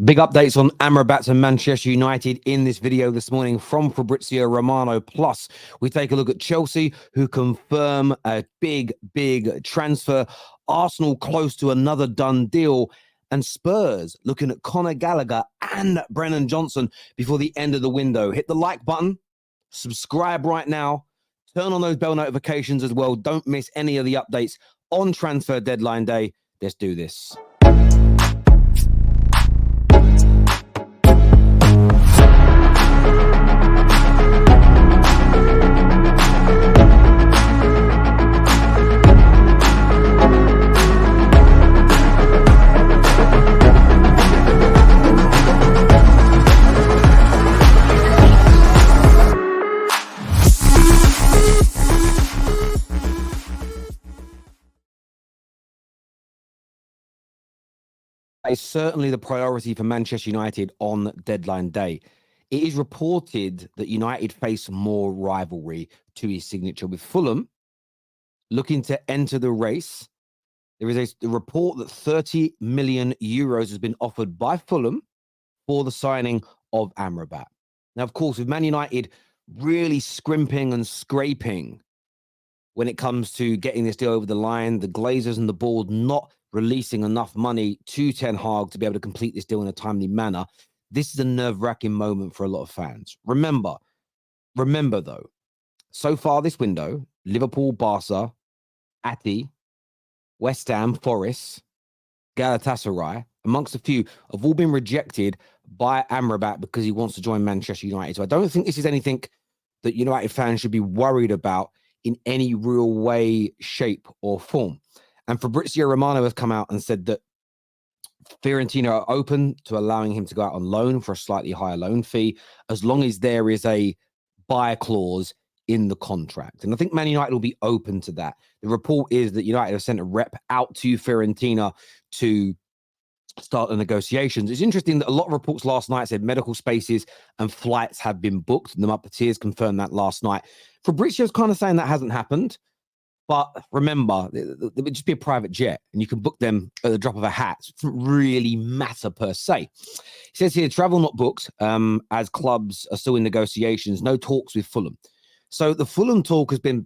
Big updates on Amrabat and Manchester United in this video this morning from Fabrizio Romano. Plus, we take a look at Chelsea, who confirm a big transfer. Arsenal close to another done deal. And Spurs looking at Conor Gallagher and Brennan Johnson before the end of the window. Hit the like button, subscribe right now, turn on those bell notifications as well. Don't miss any of the updates on transfer deadline day. Let's do this. Is certainly the priority for Manchester United on deadline day. It is reported that United face more rivalry to his signature, with Fulham looking to enter the race. There is a report that 30 million euros has been offered by Fulham for the signing of Amrabat. Now, of course, with Man United really scrimping and scraping when it comes to getting this deal over the line, the Glazers and the board not releasing enough money to Ten Hag to be able to complete this deal in a timely manner. This is a nerve-wracking moment for a lot of fans. Remember though, so far this window, Liverpool, Barca, Ati, West Ham, Forest, Galatasaray, amongst a few, have all been rejected by Amrabat because he wants to join Manchester United. So I don't think this is anything that United fans should be worried about in any real way, shape, or form. And Fabrizio Romano has come out and said that Fiorentina are open to allowing him to go out on loan for a slightly higher loan fee, as long as there is a buy clause in the contract. And I think Man United will be open to that. The report is that United have sent a rep out to Fiorentina to start the negotiations. It's interesting that a lot of reports last night said medical spaces and flights have been booked. The Muppeteers confirmed that last night. Fabrizio's kind of saying that hasn't happened. But remember, it would just be a private jet, and you can book them at the drop of a hat. So it doesn't really matter per se. He says here, travel not booked, as clubs are still in negotiations. No talks with Fulham. So the Fulham talk has been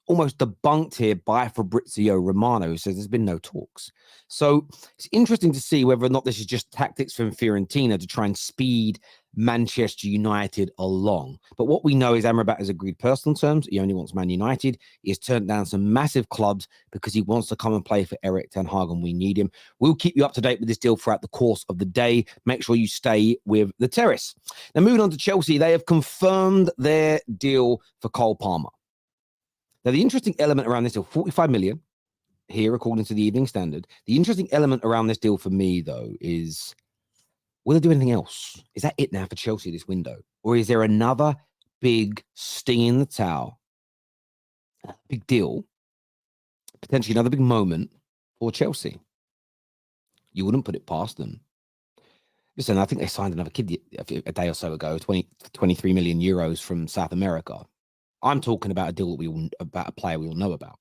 almost debunked here by Fabrizio Romano, who says there's been no talks. So it's interesting to see whether or not this is just tactics from Fiorentina to try and speed Manchester United along. But what we know is Amrabat has agreed personal terms. He only wants Man United. He has turned down some massive clubs because he wants to come and play for Erik ten Hag, and we need him. We'll keep you up to date with this deal throughout the course of the day. Make sure you stay with the Terrace. Now, moving on to Chelsea, they have confirmed their deal for Cole Palmer. Now, the interesting element around this deal, 45 million here, according to the Evening Standard. The interesting element around this deal for me, though, is will they do anything else? Is that it now for Chelsea this window? Or is there another big sting in the towel, big deal, potentially another big moment for Chelsea? You wouldn't put it past them. Listen, I think they signed another kid a day or so ago, 23 million euros from South America. I'm talking about a deal that about a player we all know about.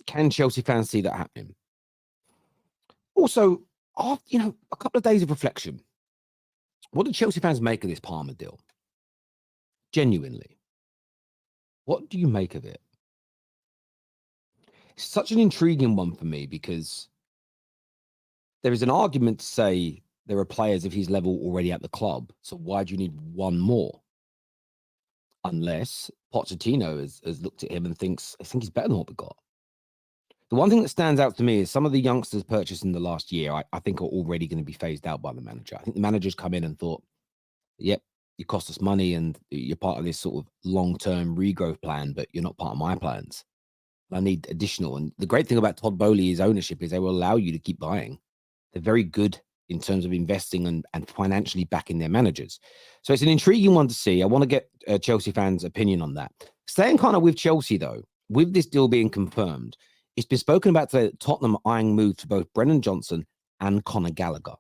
Can Chelsea fans see that happening? Also, after, a couple of days of reflection, what do Chelsea fans make of this Palmer deal? Genuinely, what do you make of it? It's such an intriguing one for me because there is an argument to say there are players of his level already at the club, so why do you need one more? Unless Pochettino has looked at him and thinks, I think he's better than what we got. The one thing that stands out to me is some of the youngsters purchased in the last year, I think are already going to be phased out by the manager. I think the manager's come in and thought, yep, you cost us money and you're part of this sort of long-term regrowth plan, but you're not part of my plans. I need additional. And the great thing about Todd Bowley's ownership is they will allow you to keep buying. They're very good in terms of investing and financially backing their managers. So it's an intriguing one to see. I want to get Chelsea fans' opinion on that. Staying kind of with Chelsea, though, with this deal being confirmed, it's been spoken about today that Tottenham eyeing moves to both Brennan Johnson and Conor Gallagher.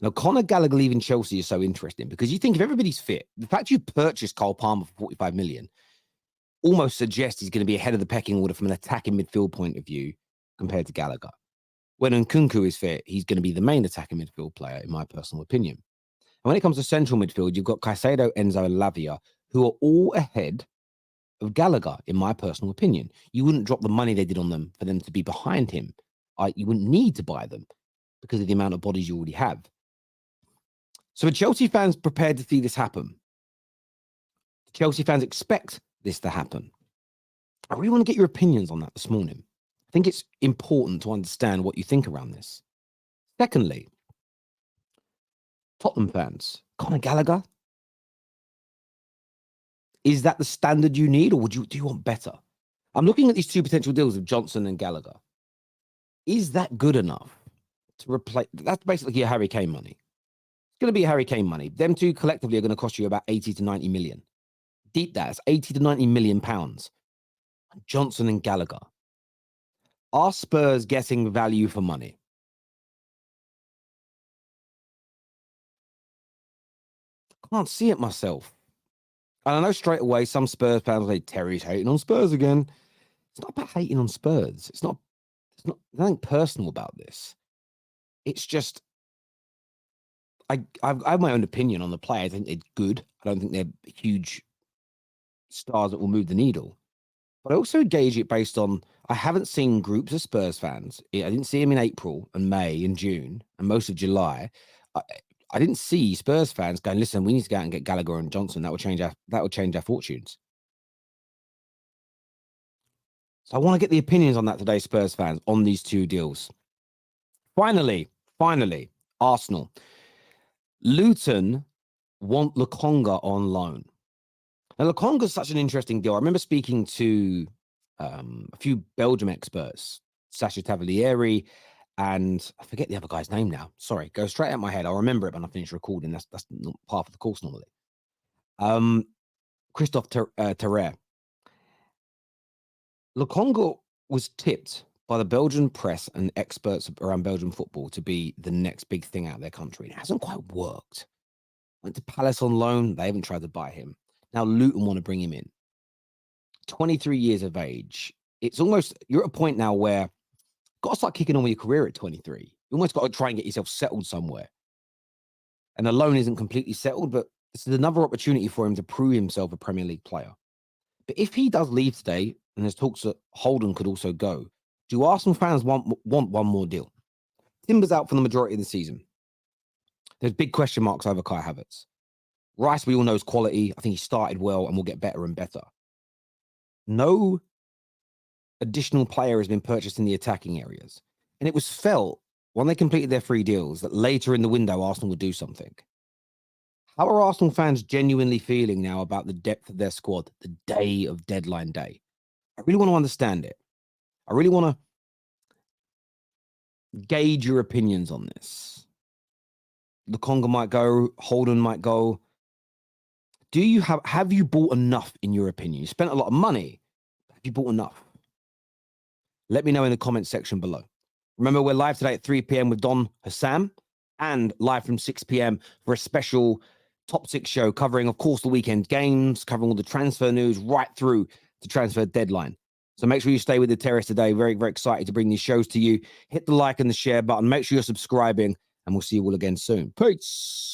Now, Conor Gallagher leaving Chelsea is so interesting because you think if everybody's fit, the fact you purchased Cole Palmer for 45 million almost suggests he's going to be ahead of the pecking order from an attacking midfield point of view compared to Gallagher. When Nkunku is fit, he's going to be the main attacking midfield player, in my personal opinion. And when it comes to central midfield, you've got Caicedo, Enzo, and Lavia, who are all ahead of Gallagher, in my personal opinion. You wouldn't drop the money they did on them for them to be behind him. You wouldn't need to buy them because of the amount of bodies you already have. So are Chelsea fans prepared to see this happen? Chelsea fans expect this to happen? I really want to get your opinions on that this morning. I think it's important to understand what you think around this. Secondly, Tottenham fans, Conor Gallagher, is that the standard you need, or do you want better? I'm looking at these two potential deals of Johnson and Gallagher. Is that good enough to replace? That's basically your Harry Kane money. It's going to be Harry Kane money. Them two collectively are going to cost you about 80 to 90 million. Deep that's 80 to 90 million pounds. Johnson and Gallagher. Are Spurs getting value for money? I can't see it myself. And I know straight away some Spurs fans will say, Terry's hating on Spurs again. It's not about hating on Spurs. It's not nothing personal about this. It's just, I have my own opinion on the player. I think they're good. I don't think they're huge stars that will move the needle. But I also gauge it based on, I haven't seen groups of Spurs fans. I didn't see them in April and May and June and most of July. I didn't see Spurs fans going, listen, we need to go out and get Gallagher and Johnson. That will change our fortunes. So I want to get the opinions on that today, Spurs fans, on these two deals. Finally, Arsenal. Luton want Lokonga on loan. Now, Lokonga is such an interesting deal. I remember speaking to a few Belgium experts, Sasha Tavolieri, and I forget the other guy's name now. Sorry, go straight out my head. I'll remember it when I finish recording. That's not part of the course normally. Christophe Terrer. Lokonga was tipped by the Belgian press and experts around Belgian football to be the next big thing out of their country. It hasn't quite worked. Went to Palace on loan. They haven't tried to buy him. Now Luton want to bring him in. 23 years of age. It's almost, you're at a point now where you've got to start kicking on with your career at 23. You almost got to try and get yourself settled somewhere. And the loan isn't completely settled, but this is another opportunity for him to prove himself a Premier League player. But if he does leave today, and there's talks that Holden could also go, do Arsenal fans want one more deal? Timber's out for the majority of the season. There's big question marks over Kai Havertz. Rice, we all know, is quality. I think he started well and will get better and better. No additional player has been purchased in the attacking areas. And it was felt, when they completed their 3 deals, that later in the window, Arsenal would do something. How are Arsenal fans genuinely feeling now about the depth of their squad, the day of deadline day? I really want to understand it. I really want to gauge your opinions on this. Lokonga might go, Holden might go. Have you bought enough, in your opinion? You spent a lot of money. Have you bought enough? Let me know in the comments section below. Remember, we're live today at 3 p.m. with Don Hassam, and live from 6 p.m. for a special Top 6 show covering, of course, the weekend games, covering all the transfer news right through the transfer deadline. So make sure you stay with the Terrace today. Very, very excited to bring these shows to you. Hit the like and the share button. Make sure you're subscribing, and we'll see you all again soon. Peace.